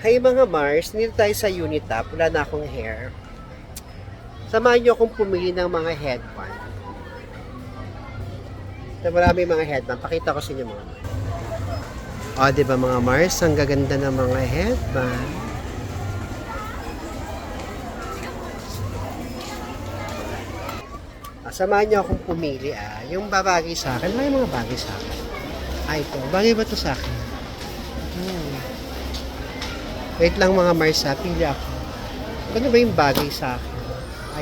Hi mga Mars, nandito tayo sa Unitap. Wala na akong hair. Samahan niyo akong pumili ng mga headband. Ito marami mga headband. Pakita ko sa inyo mga Mars. O, diba mga Mars? Ang gaganda ng mga headband. Samahan niyo akong pumili Yung babagay sa akin, may mga bagay sa akin. Ito. Bagay ba ito sa akin? Wait lang mga Mars pili ako. Ano ba yung bagay sa akin?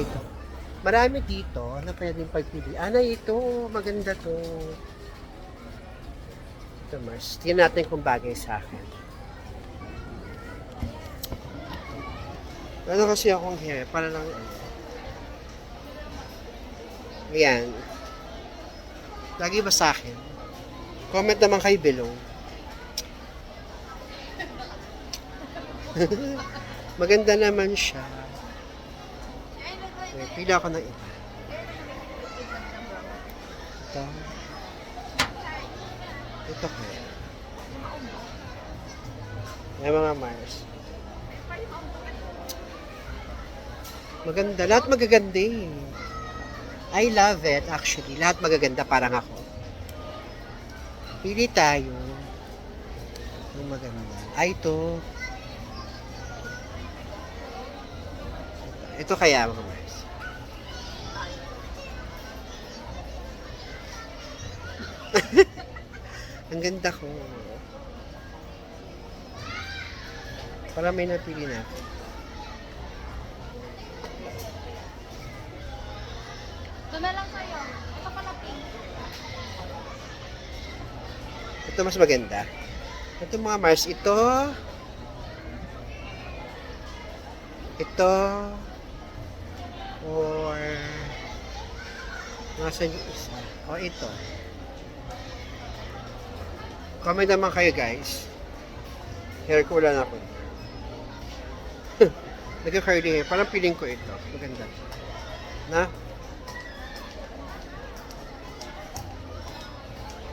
Ito. Marami dito na pwedeng pagpili. Na ito. Maganda to. Ito Mars. Tingnan natin kung bagay sa akin. Ano kasi akong hair? Para lang Ayan. Lagi ba sa akin? Comment naman kayo below. Maganda naman siya. Okay, pila ako ng iba. Ito. Ito kaya. Ayan mga Mars. Maganda. Lahat magaganda eh. I love it actually. Lahat magaganda parang ako. Pili tayo. Ang maganda. Ito. Ito kaya mga Mars. Ang ganda ko. Para may napili na ako. Ito na lang sa'yo. Ito pala pink. Ito mas maganda. Ito mga Mars. Ito. Or nasan yung isa? O ito. Comment naman kayo guys. Hair ko wala na ako. Nagka-curly hair. Parang feeling ko ito. Maganda. Na?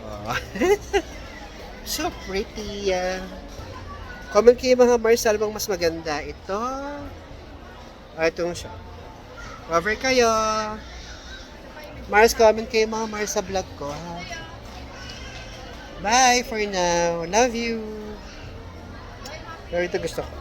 Oh. So pretty. Comment kayo mga Mars. Bang mas maganda. Ito. Itong siya. Cover kayo. Mars, comment kayo mga Mars sa vlog ko. Bye for now. Love you. Pero ito gusto ko.